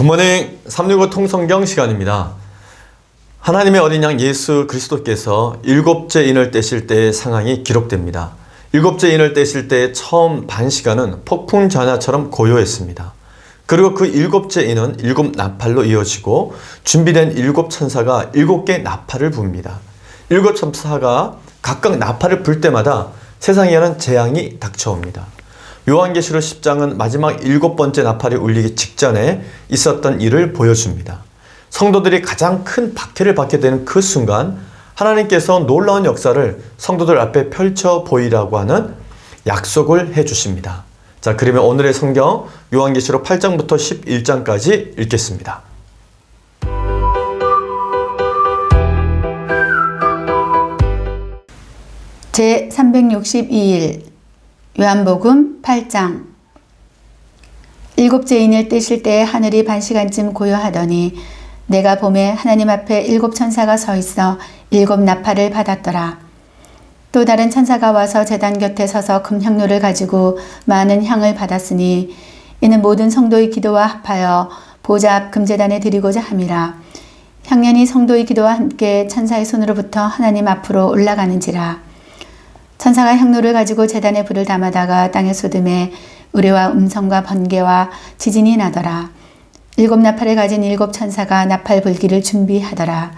굿모닝 365 통성경 시간입니다. 하나님의 어린 양 예수 그리스도께서 일곱째 인을 떼실 때의 상황이 기록됩니다. 일곱째 인을 떼실 때의 처음 반 시간은 폭풍 전야처럼 고요했습니다. 그리고 그 일곱째 인은 일곱 나팔로 이어지고 준비된 일곱 천사가 일곱 개 나팔을 부릅니다. 일곱 천사가 각각 나팔을 불 때마다 세상에는 재앙이 닥쳐옵니다. 요한계시록 10장은 마지막 일곱 번째 나팔이 울리기 직전에 있었던 일을 보여줍니다. 성도들이 가장 큰 박해를 받게 되는 그 순간 하나님께서 놀라운 역사를 성도들 앞에 펼쳐 보이라고 하는 약속을 해주십니다. 자, 그러면 오늘의 성경 요한계시록 8장부터 11장까지 읽겠습니다. 제 362일 요한복음 8장. 일곱째 인을 떼실 때에 하늘이 반시간쯤 고요하더니 내가 보매 하나님 앞에 일곱 천사가 서 있어 일곱 나팔을 받았더라. 또 다른 천사가 와서 제단 곁에 서서 금향료를 가지고 많은 향을 받았으니 이는 모든 성도의 기도와 합하여 보좌 앞 금제단에 드리고자 함이라. 향년이 성도의 기도와 함께 천사의 손으로부터 하나님 앞으로 올라가는지라. 천사가 향로를 가지고 제단에 불을 담아다가 땅에 쏟음에 우레와 음성과 번개와 지진이 나더라. 일곱 나팔을 가진 일곱 천사가 나팔 불기를 준비하더라.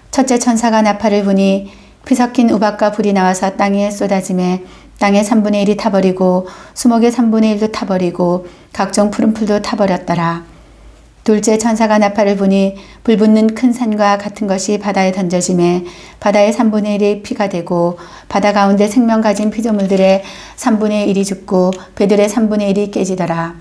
첫째 천사가 나팔을 부니 피 섞인 우박과 불이 나와서 땅에 쏟아짐에 땅의 3분의 1이 타버리고 수목의 3분의 1도 타버리고 각종 푸른 풀도 타버렸더라. 둘째 천사가 나팔을 부니 불 붙는 큰 산과 같은 것이 바다에 던져짐에 바다의 3분의 1이 피가 되고 바다 가운데 생명 가진 피조물들의 3분의 1이 죽고 배들의 3분의 1이 깨지더라.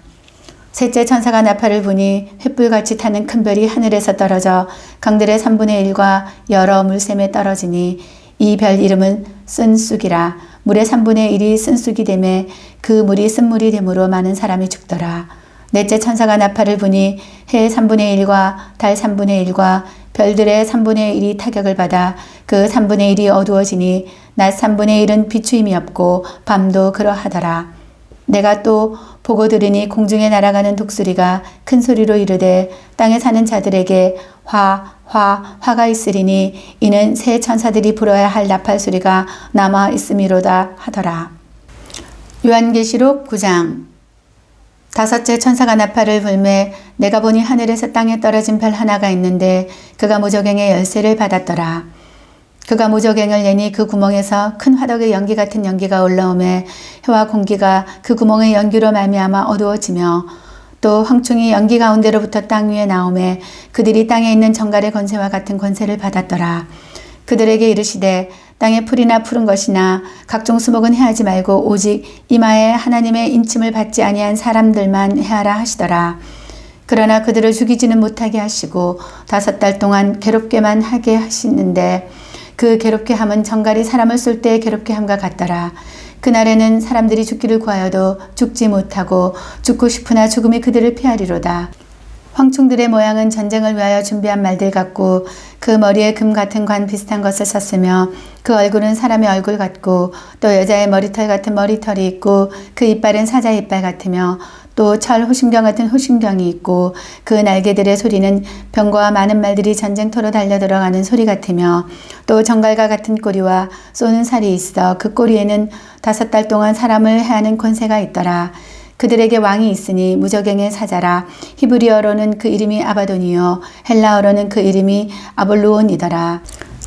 셋째 천사가 나팔을 부니 횃불같이 타는 큰 별이 하늘에서 떨어져 강들의 3분의 1과 여러 물샘에 떨어지니 이 별 이름은 쓴쑥이라. 물의 3분의 1이 쓴쑥이 되매 그 물이 쓴물이 되므로 많은 사람이 죽더라. 넷째 천사가 나팔을 부니 해의 3분의 1과 달 3분의 1과 별들의 3분의 1이 타격을 받아 그 3분의 1이 어두워지니 낮 3분의 1은 비추임이 없고 밤도 그러하더라. 내가 또 보고 들으니 공중에 날아가는 독수리가 큰 소리로 이르되 땅에 사는 자들에게 화가 있으리니 이는 새 천사들이 불어야 할 나팔 소리가 남아 있음이로다 하더라. 요한계시록 9장. 다섯째 천사가 나팔을 불매 내가 보니 하늘에서 땅에 떨어진 별 하나가 있는데 그가 무저갱의 열쇠를 받았더라. 그가 무저갱을 내니 그 구멍에서 큰 화덕의 연기 같은 연기가 올라오매 해와 공기가 그 구멍의 연기로 말미암아 어두워지며 또 황충이 연기 가운데로부터 땅 위에 나오매 그들이 땅에 있는 정갈의 권세와 같은 권세를 받았더라. 그들에게 이르시되 땅에 풀이나 푸른 것이나 각종 수목은 해하지 말고 오직 이마에 하나님의 인침을 받지 아니한 사람들만 해하라 하시더라. 그러나 그들을 죽이지는 못하게 하시고 5달 동안 괴롭게만 하게 하시는데 그 괴롭게 함은 정갈이 사람을 쏠 때 괴롭게 함과 같더라. 그날에는 사람들이 죽기를 구하여도 죽지 못하고 죽고 싶으나 죽음이 그들을 피하리로다. 황충들의 모양은 전쟁을 위하여 준비한 말들 같고 그 머리에 금 같은 관 비슷한 것을 썼으며 그 얼굴은 사람의 얼굴 같고 또 여자의 머리털 같은 머리털이 있고 그 이빨은 사자의 이빨 같으며 또 철 호심경 같은 호심경이 있고 그 날개들의 소리는 병거와 많은 말들이 전쟁터로 달려들어가는 소리 같으며 또 정갈과 같은 꼬리와 쏘는 살이 있어 그 꼬리에는 5달 동안 사람을 해하는 권세가 있더라. 그들에게 왕이 있으니 무저갱의 사자라. 히브리어로는 그 이름이 아바돈이요 헬라어로는 그 이름이 아볼루온이더라.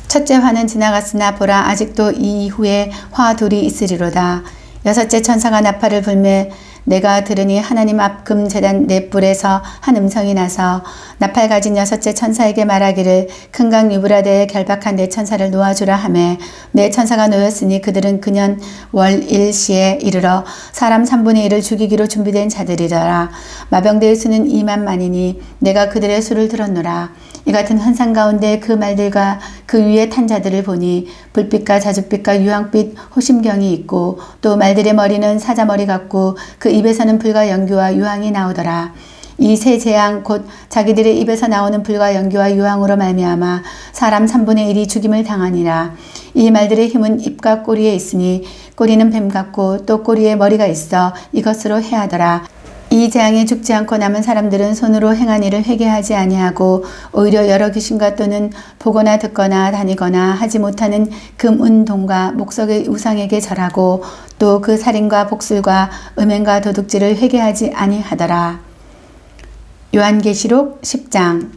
첫째 화는 지나갔으나 보라 아직도 이 이후에 화 둘이 있으리로다. 여섯째 천사가 나팔을 불매 내가 들으니 하나님 앞 금제단 넷불에서 한 음성이 나서 나팔 가진 여섯째 천사에게 말하기를 큰 강 유브라데에 결박한 네 천사를 놓아주라 하매 네 천사가 놓였으니 그들은 그년 월 1시에 이르러 사람 3분의 1을 죽이기로 준비된 자들이더라. 마병대의 수는 2만만이니 내가 그들의 수를 들었노라. 이 같은 환상 가운데 그 말들과 그 위에 탄 자들을 보니 불빛과 자줏빛과 유황빛 호심경이 있고 또 말들의 머리는 사자머리 같고 그 입에서는 불과 연기와 유황이 나오더라. 이 세 재앙 곧 자기들의 입에서 나오는 불과 연기와 유황으로 말미암아 사람 3분의 1이 죽임을 당하니라. 이 말들의 힘은 입과 꼬리에 있으니 꼬리는 뱀 같고 또 꼬리에 머리가 있어 이것으로 해하더라. 이 이 재앙에 죽지 않고 남은 사람들은 손으로 행한 일을 회개하지 아니하고 오히려 여러 귀신과 또는 보거나 듣거나 다니거나 하지 못하는 금, 은, 동과 목석의 우상에게 절하고 또 그 살인과 복술과 음행과 도둑질을 회개하지 아니하더라. 요한계시록 10장.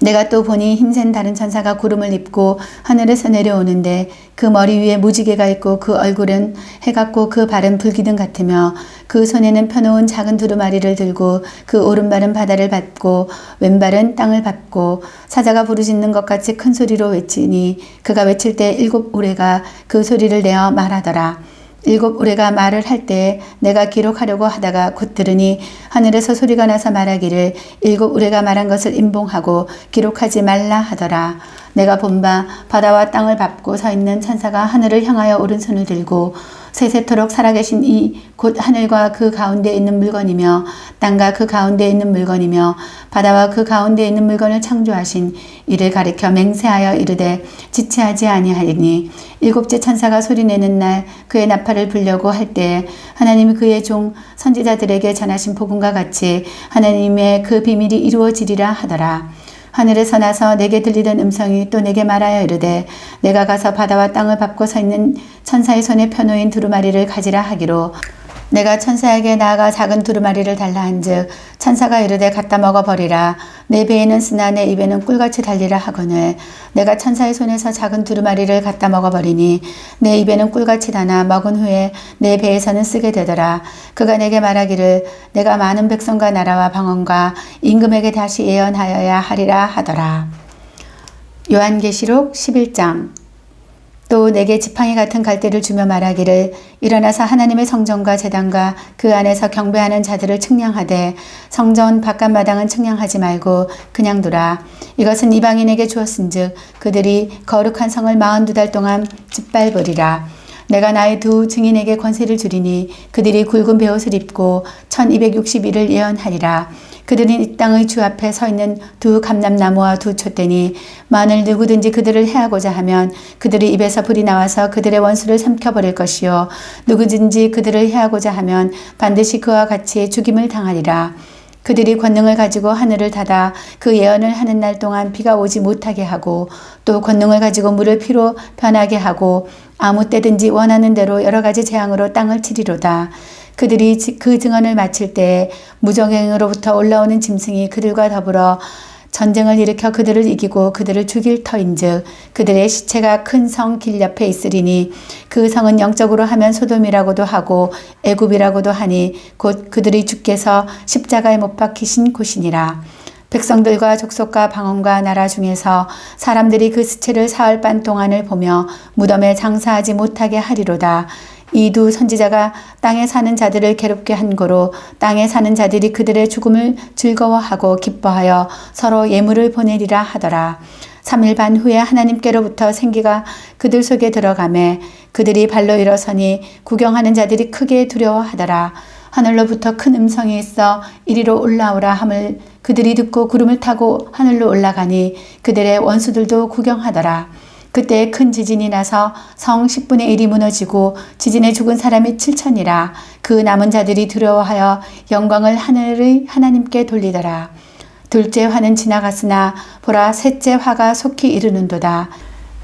내가 또 보니 힘센 다른 천사가 구름을 입고 하늘에서 내려오는데 그 머리 위에 무지개가 있고 그 얼굴은 해 같고 그 발은 불기둥 같으며 그 손에는 펴놓은 작은 두루마리를 들고 그 오른발은 바다를 밟고 왼발은 땅을 밟고 사자가 부르짖는 것 같이 큰 소리로 외치니 그가 외칠 때 7 우레가 그 소리를 내어 말하더라. 7 우레가 말을 할 때 내가 기록하려고 하다가 곧 들으니 하늘에서 소리가 나서 말하기를 7 우레가 말한 것을 임봉하고 기록하지 말라 하더라. 내가 본 바 바다와 땅을 밟고 서 있는 천사가 하늘을 향하여 오른손을 들고 세세토록 살아계신 이 곧 하늘과 그 가운데 있는 물건이며 땅과 그 가운데 있는 물건이며 바다와 그 가운데 있는 물건을 창조하신 이를 가리켜 맹세하여 이르되 지체하지 아니하리니 7째 천사가 소리내는 날 그의 나팔을 불려고 할 때 하나님이 그의 종 선지자들에게 전하신 복음과 같이 하나님의 그 비밀이 이루어지리라 하더라. 하늘에서 나서 내게 들리던 음성이 또 내게 말하여 이르되 내가 가서 바다와 땅을 밟고 서 있는 천사의 손에 펴놓인 두루마리를 가지라 하기로 내가 천사에게 나아가 작은 두루마리를 달라 한즉 천사가 이르되 갖다 먹어버리라. 내 배에는 쓰나 내 입에는 꿀같이 달리라 하거늘 내가 천사의 손에서 작은 두루마리를 갖다 먹어버리니 내 입에는 꿀같이 다나 먹은 후에 내 배에서는 쓰게 되더라. 그가 내게 말하기를 내가 많은 백성과 나라와 방언과 임금에게 다시 예언하여야 하리라 하더라. 요한계시록 11장. 또 내게 지팡이 같은 갈대를 주며 말하기를 일어나서 하나님의 성전과 제단과 그 안에서 경배하는 자들을 측량하되 성전 바깥마당은 측량하지 말고 그냥 두라. 이것은 이방인에게 주었은즉 그들이 거룩한 성을 42달 동안 짓밟으리라. 내가 나의 두 증인에게 권세를 주리니 그들이 굵은 베옷을 입고 1260일을 예언하리라. 그들은 이 땅의 주 앞에 서 있는 두 감람나무와 두 촛대니 만일 누구든지 그들을 해하고자 하면 그들의 입에서 불이 나와서 그들의 원수를 삼켜버릴 것이요 누구든지 그들을 해하고자 하면 반드시 그와 같이 죽임을 당하리라. 그들이 권능을 가지고 하늘을 닫아 그 예언을 하는 날 동안 비가 오지 못하게 하고 또 권능을 가지고 물을 피로 변하게 하고 아무 때든지 원하는 대로 여러 가지 재앙으로 땅을 치리로다. 그들이 그 증언을 마칠 때 무정행으로부터 올라오는 짐승이 그들과 더불어 전쟁을 일으켜 그들을 이기고 그들을 죽일 터인즉 그들의 시체가 큰 성 길 옆에 있으리니 그 성은 영적으로 하면 소돔이라고도 하고 애굽이라고도 하니 곧 그들의 주께서 십자가에 못 박히신 곳이니라. 백성들과 족속과 방언과 나라 중에서 사람들이 그 시체를 사흘 반 동안을 보며 무덤에 장사하지 못하게 하리로다. 이 두 선지자가 땅에 사는 자들을 괴롭게 한 고로 땅에 사는 자들이 그들의 죽음을 즐거워하고 기뻐하여 서로 예물을 보내리라 하더라. 3일 반 후에 하나님께로부터 생기가 그들 속에 들어가매 그들이 발로 일어서니 구경하는 자들이 크게 두려워하더라. 하늘로부터 큰 음성이 있어 이리로 올라오라 함을 그들이 듣고 구름을 타고 하늘로 올라가니 그들의 원수들도 구경하더라. 그때 큰 지진이 나서 성 10분의 1이 무너지고 지진에 죽은 사람이 7천이라. 그 남은 자들이 두려워하여 영광을 하늘의 하나님께 돌리더라. 둘째 화는 지나갔으나 보라 셋째 화가 속히 이르는도다.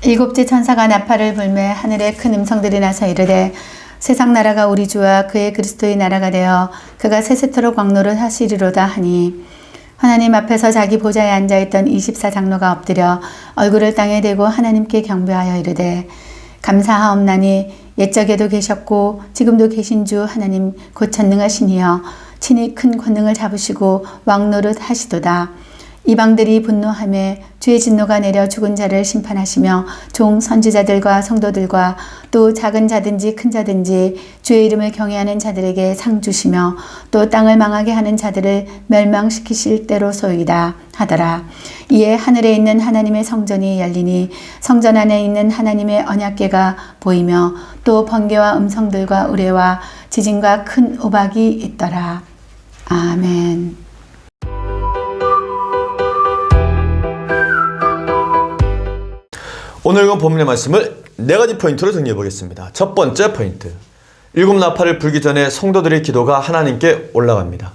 7째 천사가 나팔을 불매 하늘에 큰 음성들이 나서 이르되 세상 나라가 우리 주와 그의 그리스도의 나라가 되어 그가 세세토록 왕노를 하시리로다 하니 하나님 앞에서 자기 보좌에 앉아있던 24장로가 엎드려 얼굴을 땅에 대고 하나님께 경배하여 이르되 감사하옵나니 옛적에도 계셨고 지금도 계신 주 하나님 곧 전능하신 이여 친히 큰 권능을 잡으시고 왕노릇 하시도다. 이방들이 분노하며 주의 진노가 내려 죽은 자를 심판하시며 종 선지자들과 성도들과 또 작은 자든지 큰 자든지 주의 이름을 경외하는 자들에게 상 주시며 또 땅을 망하게 하는 자들을 멸망시키실 때로소이다 하더라. 이에 하늘에 있는 하나님의 성전이 열리니 성전 안에 있는 하나님의 언약궤가 보이며 또 번개와 음성들과 우레와 지진과 큰 우박이 있더라. 아멘. 오늘 본 본문의 말씀을 4가지 포인트로 정리해 보겠습니다. 첫 번째 포인트, 일곱 나팔을 불기 전에 성도들의 기도가 하나님께 올라갑니다.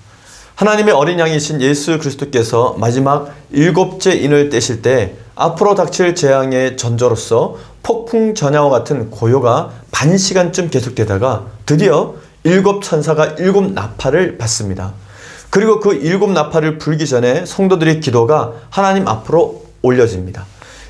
하나님의 어린 양이신 예수 그리스도께서 마지막 일곱째 인을 떼실 때 앞으로 닥칠 재앙의 전조로서 폭풍 전야와 같은 고요가 반 시간쯤 계속되다가 드디어 일곱 천사가 일곱 나팔을 받습니다. 그리고 그 일곱 나팔을 불기 전에 성도들의 기도가 하나님 앞으로 올려집니다.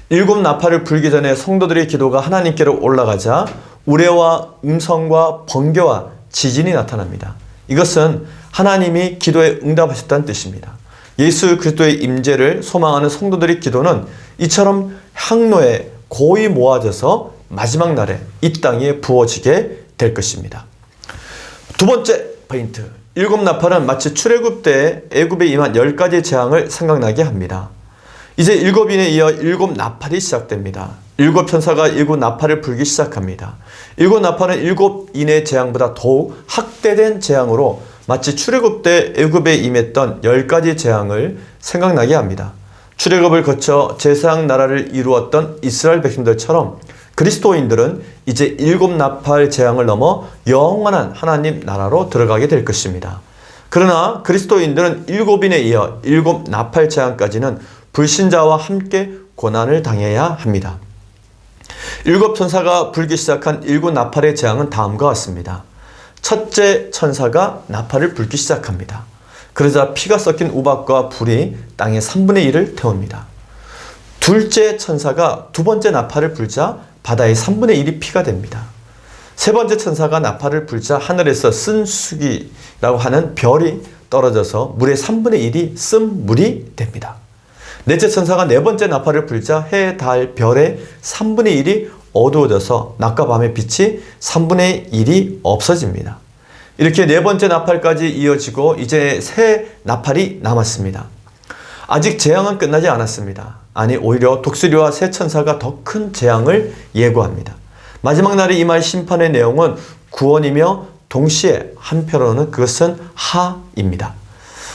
일곱 나팔을 불기 전에 성도들의 기도가 하나님께로 올라가자 우레와 음성과 번개와 지진이 나타납니다. 이것은 하나님이 기도에 응답하셨다는 뜻입니다. 예수 그리스도의 임재를 소망하는 성도들의 기도는 이처럼 향로에 고이 모아져서 마지막 날에 이 땅에 부어지게 될 것입니다. 두 번째 포인트, 일곱 나팔은 마치 출애굽 때 애굽에 임한 10가지 재앙을 생각나게 합니다. 이제 일곱인에 이어 일곱 나팔이 시작됩니다. 일곱 천사가 일곱 나팔을 불기 시작합니다. 일곱 나팔은 일곱인의 재앙보다 더욱 확대된 재앙으로 마치 출애굽 때 애굽에 임했던 10가지 재앙을 생각나게 합니다. 출애굽을 거쳐 제사장 나라를 이루었던 이스라엘 백성들처럼 그리스도인들은 이제 일곱 나팔 재앙을 넘어 영원한 하나님 나라로 들어가게 될 것입니다. 그러나 그리스도인들은 일곱인에 이어 일곱 나팔 재앙까지는 불신자와 함께 고난을 당해야 합니다. 일곱 천사가 불기 시작한 일곱 나팔의 재앙은 다음과 같습니다. 첫째 천사가 나팔을 불기 시작합니다. 그러자 피가 섞인 우박과 불이 땅의 3분의 1을 태웁니다. 둘째 천사가 두 번째 나팔을 불자 바다의 3분의 1이 피가 됩니다. 세 번째 천사가 나팔을 불자 하늘에서 쓴수기라고 하는 별이 떨어져서 물의 3분의 1이 쓴 물이 됩니다. 넷째 천사가 네 번째 나팔을 불자 해, 달, 별의 3분의 1이 어두워져서 낮과 밤의 빛이 3분의 1이 없어집니다. 이렇게 네 번째 나팔까지 이어지고 이제 새 나팔이 남았습니다. 아직 재앙은 끝나지 않았습니다. 아니, 오히려 독수리와 새 천사가 더 큰 재앙을 예고합니다. 마지막 날에 임할 심판의 내용은 구원이며 동시에 한편으로는 그것은 하입니다.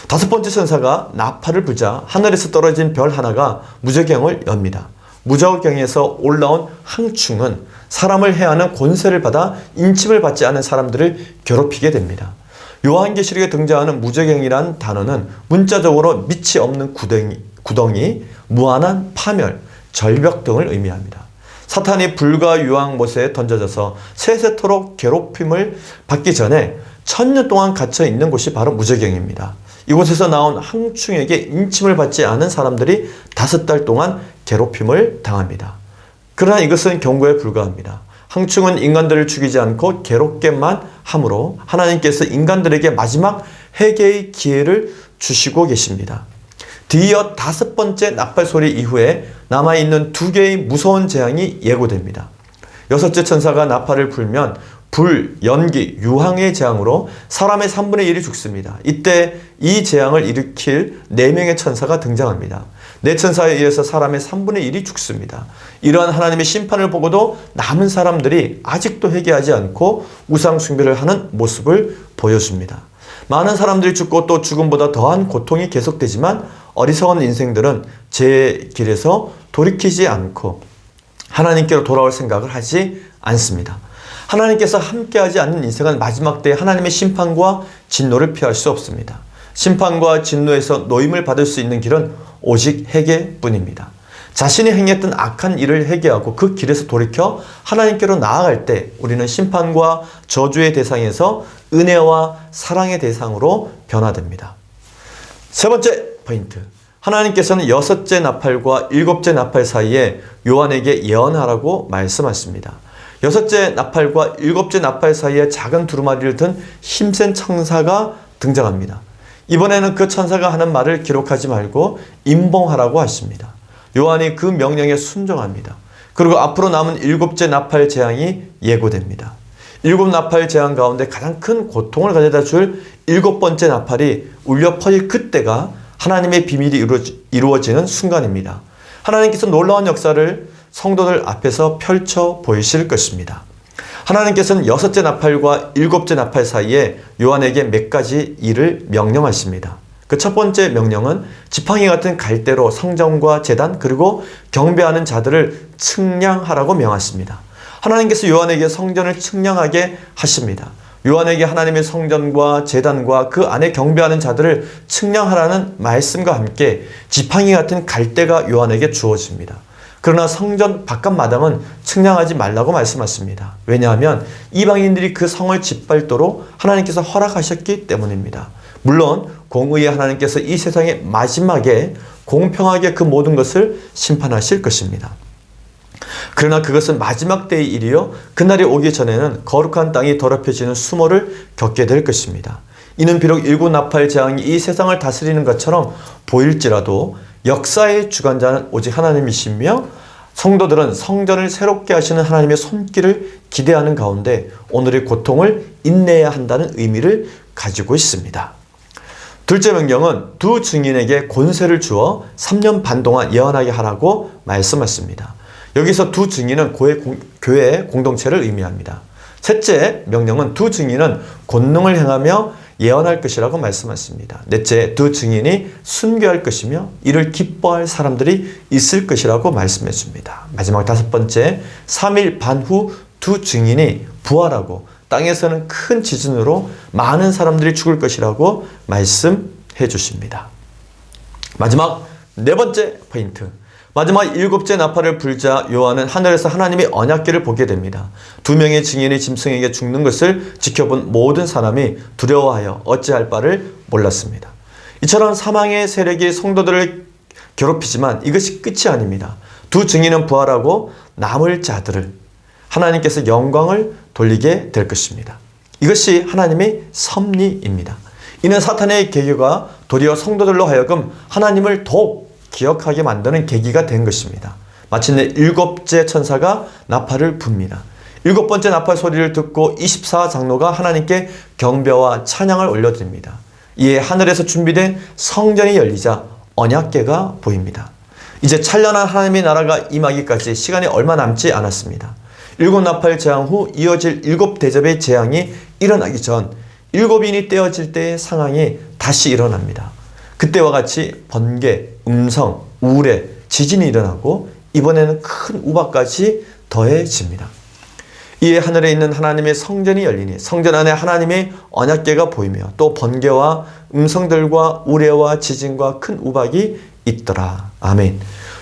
다섯 번째 천사가 나팔을 불자 하늘에서 떨어진 별 하나가 무저경을 엽니다. 무저경에서 올라온 항충은 사람을 해하는 권세를 받아 인침을 받지 않은 사람들을 괴롭히게 됩니다. 요한계시록에 등장하는 무저경이란 단어는 문자적으로 밑이 없는 구덩이, 무한한 파멸, 절벽 등을 의미합니다. 사탄이 불과 유황못에 던져져서 세세토록 괴롭힘을 받기 전에 1000년 동안 갇혀 있는 곳이 바로 무저경입니다. 이곳에서 나온 항충에게 인침을 받지 않은 사람들이 5달 동안 괴롭힘을 당합니다. 그러나 이것은 경고에 불과합니다. 항충은 인간들을 죽이지 않고 괴롭게만 하므로 하나님께서 인간들에게 마지막 회개의 기회를 주시고 계십니다. 뒤이어 5번째 나팔 소리 이후에 남아있는 2개의 무서운 재앙이 예고됩니다. 6째 천사가 나팔을 불면 불, 연기, 유황의 재앙으로 사람의 3분의 1이 죽습니다. 이때 이 재앙을 일으킬 4명의 천사가 등장합니다. 4천사에 의해서 사람의 3분의 1이 죽습니다. 이러한 하나님의 심판을 보고도 남은 사람들이 아직도 회개하지 않고 우상 숭배를 하는 모습을 보여줍니다. 많은 사람들이 죽고 또 죽음보다 더한 고통이 계속되지만 어리석은 인생들은 제 길에서 돌이키지 않고 하나님께로 돌아올 생각을 하지 않습니다. 하나님께서 함께하지 않는 인생은 마지막 때에 하나님의 심판과 진노를 피할 수 없습니다. 심판과 진노에서 노임을 받을 수 있는 길은 오직 회개뿐입니다. 자신이 행했던 악한 일을 회개하고 그 길에서 돌이켜 하나님께로 나아갈 때 우리는 심판과 저주의 대상에서 은혜와 사랑의 대상으로 변화됩니다. 세 번째 포인트, 하나님께서는 6째 나팔과 7째 나팔 사이에 요한에게 예언하라고 말씀하십니다. 6째 나팔과 7째 나팔 사이에 작은 두루마리를 든 힘센 천사가 등장합니다. 이번에는 그 천사가 하는 말을 기록하지 말고 임봉하라고 하십니다. 요한이 그 명령에 순종합니다. 그리고 앞으로 남은 7째 나팔 재앙이 예고됩니다. 7 나팔 재앙 가운데 가장 큰 고통을 가져다 줄 7번째 나팔이 울려 퍼질 그때가 하나님의 비밀이 이루어지는 순간입니다. 하나님께서 놀라운 역사를 성도들 앞에서 펼쳐 보이실 것입니다. 하나님께서는 6째 나팔과 7째 나팔 사이에 요한에게 몇 가지 일을 명령하십니다. 그 첫 번째 명령은 지팡이 같은 갈대로 성전과 제단 그리고 경배하는 자들을 측량하라고 명하십니다. 하나님께서 요한에게 성전을 측량하게 하십니다. 요한에게 하나님의 성전과 제단과 그 안에 경배하는 자들을 측량하라는 말씀과 함께 지팡이 같은 갈대가 요한에게 주어집니다. 그러나 성전 바깥 마당은 측량하지 말라고 말씀하십니다. 왜냐하면 이방인들이 그 성을 짓밟도록 하나님께서 허락하셨기 때문입니다. 물론 공의의 하나님께서 이 세상의 마지막에 공평하게 그 모든 것을 심판하실 것입니다. 그러나 그것은 마지막 때의 일이요 그날이 오기 전에는 거룩한 땅이 더럽혀지는 수모를 겪게 될 것입니다. 이는 비록 일곱 나팔 재앙이 이 세상을 다스리는 것처럼 보일지라도 역사의 주관자는 오직 하나님이시며 성도들은 성전을 새롭게 하시는 하나님의 손길을 기대하는 가운데 오늘의 고통을 인내해야 한다는 의미를 가지고 있습니다. 둘째 명령은 두 증인에게 권세를 주어 3년 반 동안 예언하게 하라고 말씀하십니다. 여기서 두 증인은 교회 공동체를 의미합니다. 셋째 명령은 두 증인은 권능을 행하며 예언할 것이라고 말씀하십니다. 넷째, 두 증인이 순교할 것이며 이를 기뻐할 사람들이 있을 것이라고 말씀해 줍니다. 마지막 다섯 번째, 3일 반 후 두 증인이 부활하고 땅에서는 큰 지진으로 많은 사람들이 죽을 것이라고 말씀해 주십니다. 마지막 네 번째 포인트. 마지막 일곱째 나팔을 불자 요한은 하늘에서 하나님의 언약궤를 보게 됩니다. 두 명의 증인이 짐승에게 죽는 것을 지켜본 모든 사람이 두려워하여 어찌할 바를 몰랐습니다. 이처럼 사망의 세력이 성도들을 괴롭히지만 이것이 끝이 아닙니다. 두 증인은 부활하고 남을 자들을 하나님께서 영광을 돌리게 될 것입니다. 이것이 하나님의 섭리입니다. 이는 사탄의 계교가 도리어 성도들로 하여금 하나님을 더욱 기억하게 만드는 계기가 된 것입니다. 마침내 일곱째 천사가 나팔을 붑니다. 일곱 번째 나팔 소리를 듣고 24장로가 하나님께 경배와 찬양을 올려드립니다. 이에 하늘에서 준비된 성전이 열리자 언약궤가 보입니다. 이제 찬란한 하나님의 나라가 임하기까지 시간이 얼마 남지 않았습니다. 일곱 나팔 재앙 후 이어질 일곱 대접의 재앙이 일어나기 전 일곱인이 떼어질 때의 상황이 다시 일어납니다. 그때와 같이 번개, 음성, 우레, 지진이 일어나고 이번에는 큰 우박까지 더해집니다. 이에 하늘에 있는 하나님의 성전이 열리니 성전 안에 하나님의 언약궤가 보이며 또 번개와 음성들과 우레와 지진과 큰 우박이 있더라. 아멘.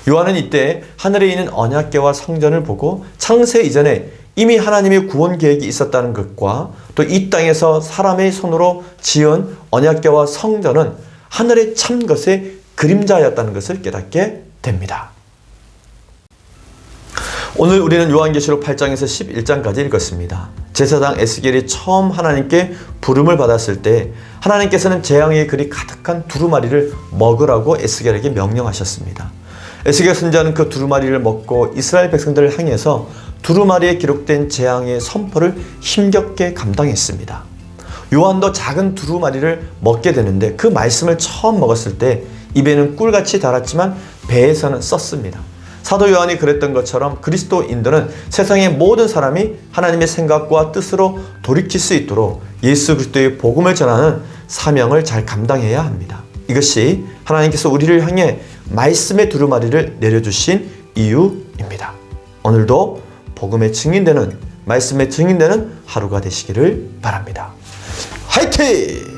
요한은 이때 하늘에 있는 언약궤와 성전을 보고 창세 이전에 이미 하나님의 구원 계획이 있었다는 것과 또 이 땅에서 사람의 손으로 지은 언약궤와 성전은 하늘의 참 것의 그림자였다는 것을 깨닫게 됩니다. 오늘 우리는 요한계시록 8장에서 11장까지 읽었습니다. 제사장 에스겔이 처음 하나님께 부름을 받았을 때 하나님께서는 재앙의 글이 가득한 두루마리를 먹으라고 에스겔에게 명령하셨습니다. 에스겔 선지자는 그 두루마리를 먹고 이스라엘 백성들을 향해서 두루마리에 기록된 재앙의 선포를 힘겹게 감당했습니다. 요한도 작은 두루마리를 먹게 되는데 그 말씀을 처음 먹었을 때 입에는 꿀같이 달았지만 배에서는 썼습니다. 사도 요한이 그랬던 것처럼 그리스도인들은 세상의 모든 사람이 하나님의 생각과 뜻으로 돌이킬 수 있도록 예수 그리스도의 복음을 전하는 사명을 잘 감당해야 합니다. 이것이 하나님께서 우리를 향해 말씀의 두루마리를 내려주신 이유입니다. 오늘도 복음의 증인되는 말씀의 증인되는 하루가 되시기를 바랍니다. 화이팅!